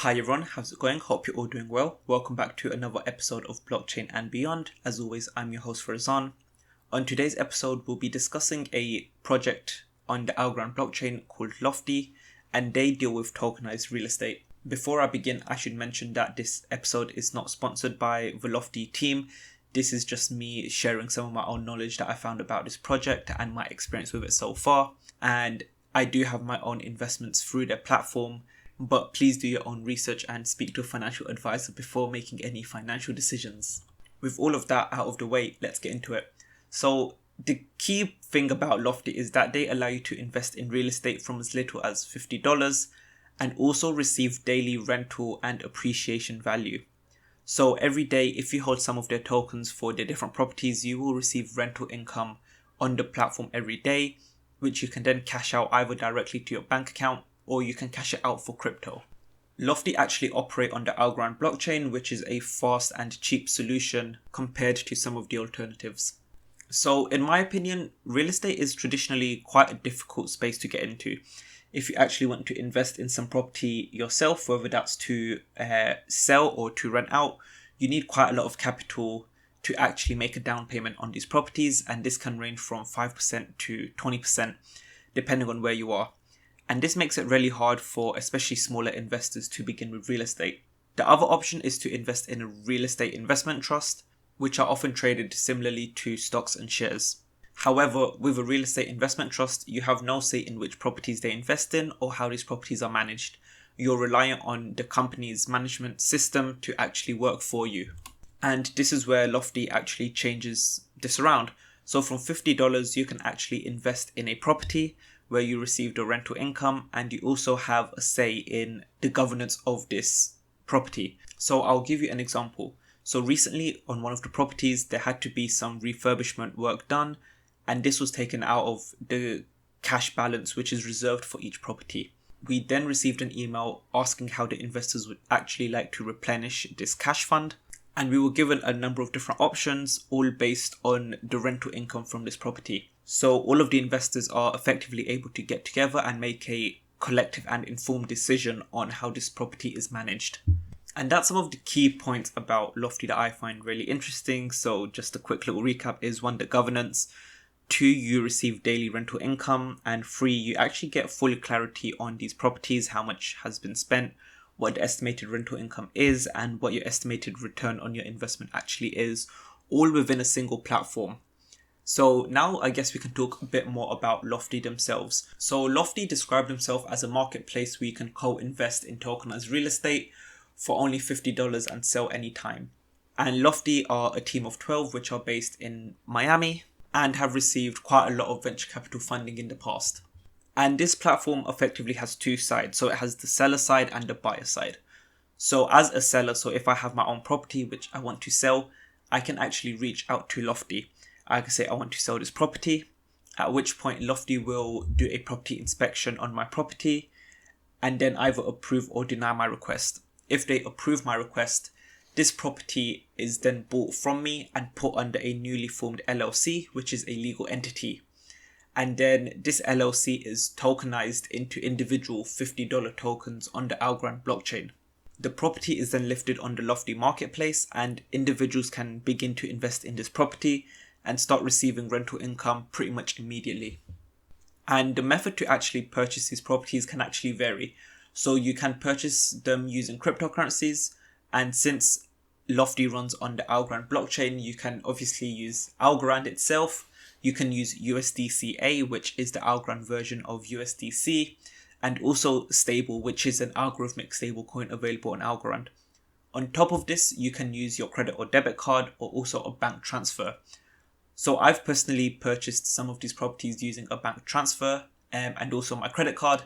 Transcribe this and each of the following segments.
Hi everyone, how's it going? Hope you're all doing well. Welcome back to another episode of Blockchain and Beyond. As always, I'm your host Farzan. On today's episode, we'll be discussing a project on the Algorand blockchain called Lofty, and they deal with tokenized real estate. Before I begin, I should mention that this episode is not sponsored by the Lofty team. This is just me sharing some of my own knowledge that I found about this project and my experience with it so far. And I do have my own investments through their platform, but please do your own research and speak to a financial advisor before making any financial decisions. With all of that out of the way, let's get into it. So the key thing about Lofty is that they allow you to invest in real estate from as little as $50 and also receive daily rental and appreciation value. So every day, if you hold some of their tokens for their different properties, you will receive rental income on the platform every day, which you can then cash out either directly to your bank account or you can cash it out for crypto. Lofty actually operate on the Algorand blockchain, which is a fast and cheap solution compared to some of the alternatives. So in my opinion, real estate is traditionally quite a difficult space to get into. If you actually want to invest in some property yourself, whether that's to sell or to rent out, you need quite a lot of capital to actually make a down payment on these properties, and this can range from 5% to 20% depending on where you are. And this makes it really hard for especially smaller investors to begin with real estate. The other option is to invest in a real estate investment trust, which are often traded similarly to stocks and shares. However, with a real estate investment trust, you have no say in which properties they invest in or how these properties are managed. You're reliant on the company's management system to actually work for you. And this is where Lofty actually changes this around. So from $50, you can actually invest in a property where you receive the rental income, and you also have a say in the governance of this property. So I'll give you an example. So recently on one of the properties, there had to be some refurbishment work done, and this was taken out of the cash balance which is reserved for each property. We then received an email asking how the investors would actually like to replenish this cash fund, and we were given a number of different options, all based on the rental income from this property. So all of the investors are effectively able to get together and make a collective and informed decision on how this property is managed. And that's some of the key points about Lofty that I find really interesting. So just a quick little recap is 1, the governance. 2, you receive daily rental income. And 3, you actually get full clarity on these properties, how much has been spent, what the estimated rental income is, and what your estimated return on your investment actually is, all within a single platform. So now I guess we can talk a bit more about Lofty themselves. So Lofty described themselves as a marketplace where you can co-invest in tokenized real estate for only $50 and sell anytime. And Lofty are a team of 12 which are based in Miami and have received quite a lot of venture capital funding in the past. And this platform effectively has 2 sides. So it has the seller side and the buyer side. So as a seller, so if I have my own property which I want to sell, I can actually reach out to Lofty. I can say I want to sell this property, at which point Lofty will do a property inspection on my property and then either approve or deny my request. If they approve my request, this property is then bought from me and put under a newly formed LLC, which is a legal entity. And then this LLC is tokenized into individual $50 tokens on the Algorand blockchain. The property is then listed on the Lofty marketplace, and individuals can begin to invest in this property and start receiving rental income pretty much immediately. And the method to actually purchase these properties can actually vary. So you can purchase them using cryptocurrencies, and since Lofty runs on the Algorand blockchain, you can obviously use Algorand itself. You can use USDCA, which is the Algorand version of USDC, and also Stable, which is an algorithmic stablecoin available on Algorand. On top of this, you can use your credit or debit card or also a bank transfer. So I've personally purchased some of these properties using a bank transfer and also my credit card,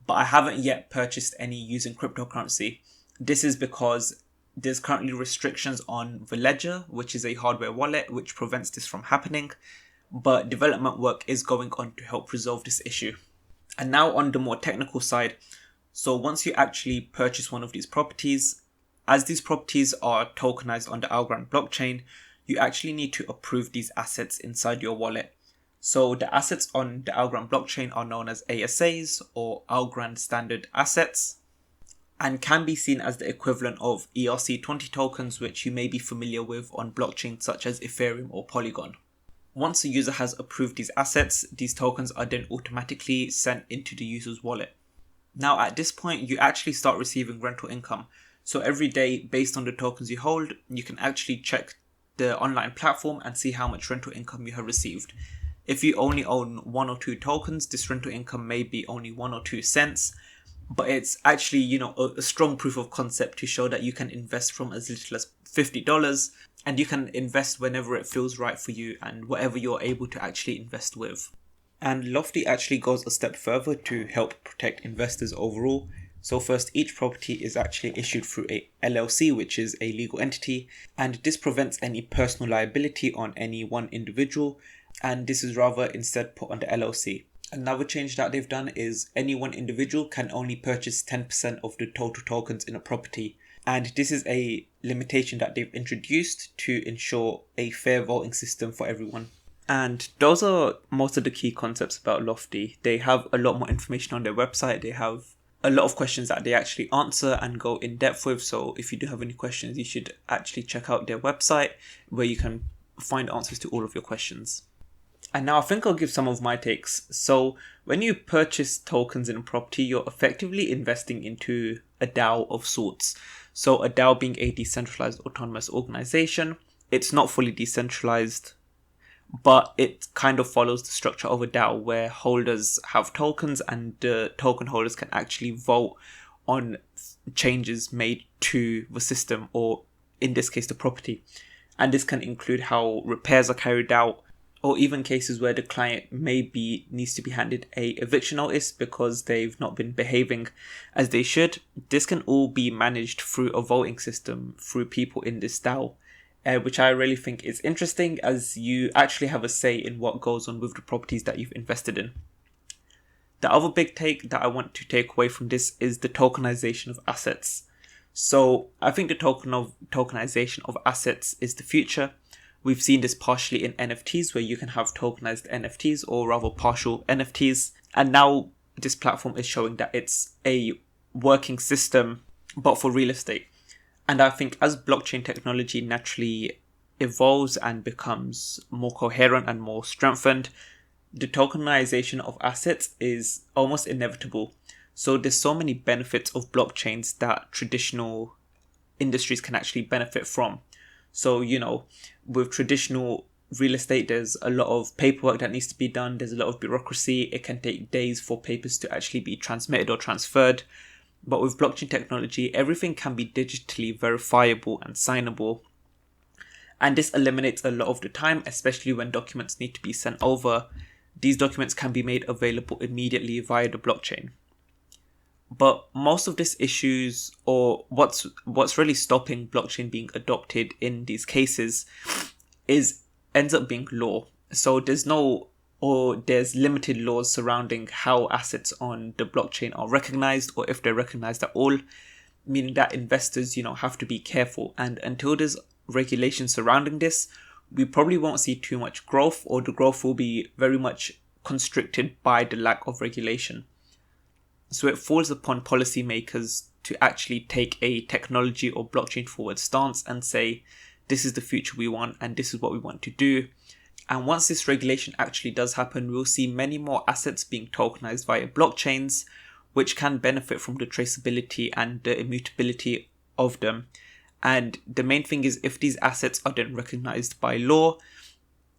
but I haven't yet purchased any using cryptocurrency. This is because there's currently restrictions on the Ledger, which is a hardware wallet, which prevents this from happening, but development work is going on to help resolve this issue. And now on the more technical side, so once you actually purchase one of these properties, as these properties are tokenized on the Algorand blockchain, you actually need to approve these assets inside your wallet. So the assets on the Algorand blockchain are known as ASAs or Algorand Standard Assets. and can be seen as the equivalent of ERC20 tokens, which you may be familiar with on blockchains such as Ethereum or Polygon. Once a user has approved these assets, these tokens are then automatically sent into the user's wallet. Now at this point, you actually start receiving rental income. So every day, based on the tokens you hold, you can actually check the online platform and see how much rental income you have received. If you only own 1 or 2 tokens, this rental income may be only 1 or 2 cents, but it's actually, a strong proof of concept to show that you can invest from as little as $50, and you can invest whenever it feels right for you and whatever you're able to actually invest with. And Lofty actually goes a step further to help protect investors overall. So first, each property is actually issued through a LLC, which is a legal entity, and this prevents any personal liability on any one individual, and this is rather instead put on the LLC. Another change that they've done is any one individual can only purchase 10% of the total tokens in a property, and this is a limitation that they've introduced to ensure a fair voting system for everyone. And those are most of the key concepts about Lofty. They have a lot more information on their website. They have a lot of questions that they actually answer and go in depth with. So if you do have any questions, you should actually check out their website where you can find answers to all of your questions. And now I think I'll give some of my takes. So when you purchase tokens in a property, you're effectively investing into a DAO of sorts. So a DAO being a decentralized autonomous organization. It's not fully decentralized, but it kind of follows the structure of a DAO where holders have tokens and the token holders can actually vote on changes made to the system, or in this case the property. And this can include how repairs are carried out, or even cases where the client needs to be handed a eviction notice because they've not been behaving as they should. This can all be managed through a voting system through people in this DAO. Which I really think is interesting, as you actually have a say in what goes on with the properties that you've invested in. The other big take that I want to take away from this is the tokenization of assets. So I think the tokenization of assets is the future. We've seen this partially in NFTs, where you can have tokenized NFTs, or rather partial NFTs. And now this platform is showing that it's a working system, but for real estate. And I think as blockchain technology naturally evolves and becomes more coherent and more strengthened, the tokenization of assets is almost inevitable. So there's so many benefits of blockchains that traditional industries can actually benefit from. So, with traditional real estate, there's a lot of paperwork that needs to be done. There's a lot of bureaucracy. It can take days for papers to actually be transmitted or transferred. But with blockchain technology, everything can be digitally verifiable and signable. And this eliminates a lot of the time, especially when documents need to be sent over. These documents can be made available immediately via the blockchain. But most of these issues, or what's really stopping blockchain being adopted in these cases, ends up being law. So there's limited laws surrounding how assets on the blockchain are recognized, or if they're recognized at all, meaning that investors, have to be careful. And until there's regulation surrounding this, we probably won't see too much growth, or the growth will be very much constricted by the lack of regulation. So it falls upon policymakers to actually take a technology or blockchain forward stance and say, this is the future we want and this is what we want to do. And once this regulation actually does happen, we'll see many more assets being tokenized via blockchains, which can benefit from the traceability and the immutability of them. And the main thing is, if these assets are then recognized by law,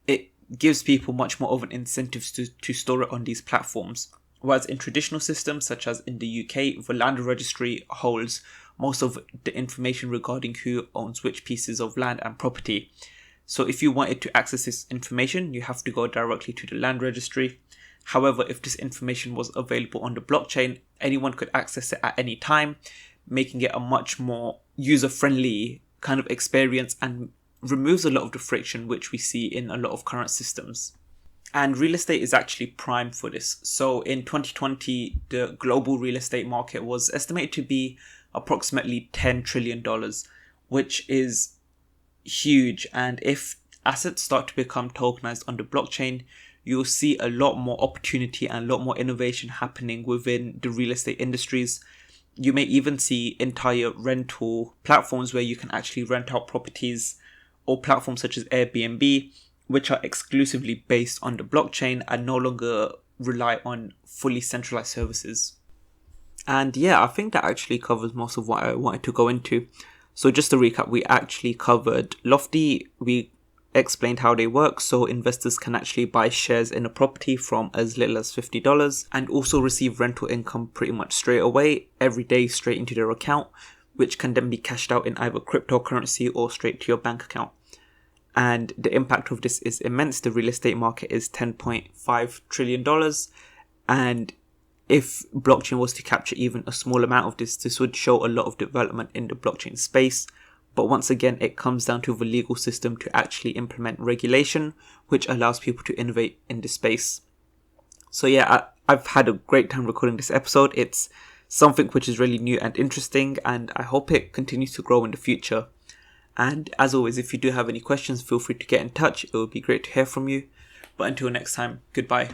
it gives people much more of an incentive to store it on these platforms. Whereas in traditional systems, such as in the UK, the land registry holds most of the information regarding who owns which pieces of land and property. So if you wanted to access this information, you have to go directly to the land registry. However, if this information was available on the blockchain, anyone could access it at any time, making it a much more user-friendly kind of experience and removes a lot of the friction which we see in a lot of current systems. And real estate is actually primed for this. So in 2020, the global real estate market was estimated to be approximately $10 trillion, which is huge. And if assets start to become tokenized on the blockchain, you'll see a lot more opportunity and a lot more innovation happening within the real estate industries. You may even see entire rental platforms where you can actually rent out properties, or platforms such as Airbnb, which are exclusively based on the blockchain and no longer rely on fully centralized services. And yeah, I think that actually covers most of what I wanted to go into. So just to recap, we actually covered Lofty. We explained how they work, so investors can actually buy shares in a property from as little as $50 and also receive rental income pretty much straight away, every day, straight into their account, which can then be cashed out in either cryptocurrency or straight to your bank account. And the impact of this is immense. The real estate market is $10.5 trillion. And if blockchain was to capture even a small amount of this would show a lot of development in the blockchain space. But once again, it comes down to the legal system to actually implement regulation, which allows people to innovate in this space. So yeah, I've had a great time recording this episode. It's something which is really new and interesting, and I hope it continues to grow in the future. And as always, if you do have any questions, feel free to get in touch. It would be great to hear from you. But until next time, goodbye.